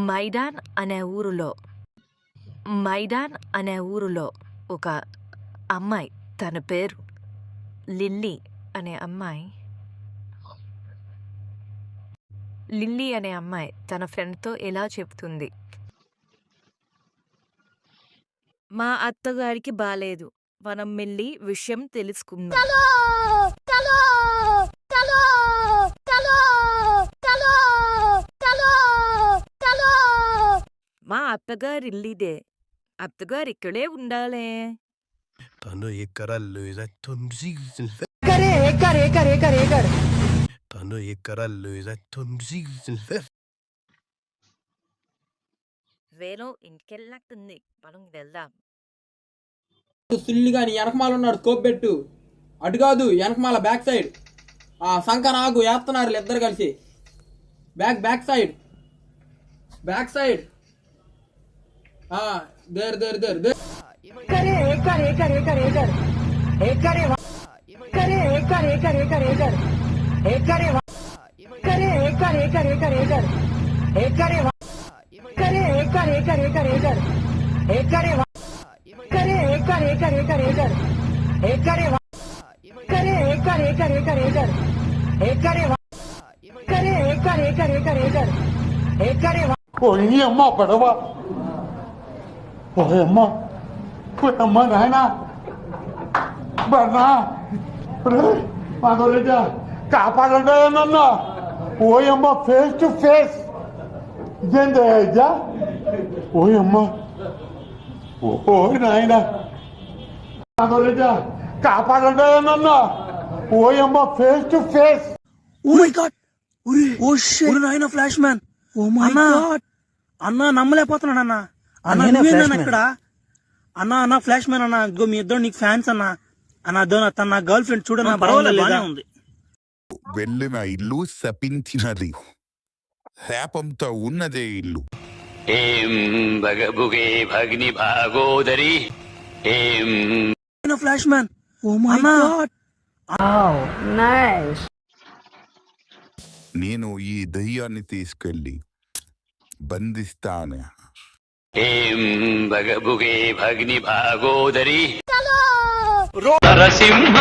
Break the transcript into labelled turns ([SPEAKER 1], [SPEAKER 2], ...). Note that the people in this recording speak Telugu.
[SPEAKER 1] మైదాన్ అనే ఊరిలో ఒక అమ్మాయి, తన పేరు లిల్లీ అనే అమ్మాయి తన ఫ్రెండ్తో ఇలా చెప్తుంది, మా అత్తగారికి బాలేదు, మనం వెళ్ళి విషయం తెలుసుకుందాం. మా అత్తగారు ఇల్లిదే, అత్తగారు ఇక్కడే ఉండాలే.
[SPEAKER 2] తను ఇక్కడ
[SPEAKER 1] వేణు ఇంటికెళ్ళినట్టుంది, మనం వెళ్దాం.
[SPEAKER 3] సుల్లిగా నీ వెనకమాల ఉన్నాడు, స్కోప్ పెట్టు. అటు కాదు, వెనకమాల బ్యాక్ సైడ్. సంక నాకు వేస్తున్నారు ఇద్దరు కలిసి. Back side. దేర్
[SPEAKER 4] అమ్మ పడవ అమ్మ నాయన బన్నా మాధవరెడ్డి కాపాడండి నన్ను. ఓయమ్మ ఫేస్ టు ఫేస్ ఇదేంటా? ఓయమ్మ ఓ నాయన మాధవరెడ్డి కాపాడండి నన్ను. ఓయమ్మ face to face.
[SPEAKER 5] Oh my god, oh shit నాయన flash man. Oh my god అన్నా, నమ్మలేకపోతున్నాడు అన్న. అన్న ఇక్కడ అన్న ఫ్లాష్ మ్యాన్ అన్న, మీ ఇద్దరు నీకు ఫ్యాన్స్ అన్న. తన నా గర్ల్ ఫ్రెండ్ చూడన్నా, బాగానే ఉంది.
[SPEAKER 6] వెళ్ళిన ఇల్లు శపించినది, శాపంతో ఉన్నదే ఇల్లు.
[SPEAKER 7] ఏం భగభుగే భగ్ని భాగోదరి. ఏం
[SPEAKER 5] flash man. Oh my god,
[SPEAKER 1] nice.
[SPEAKER 6] నేను ఈ దయ్యాన్ని తీసుకెళ్ళి బంధిస్తాను.
[SPEAKER 7] ఏం భగభుగే భగ్ని భాగోదరి. నరసింహ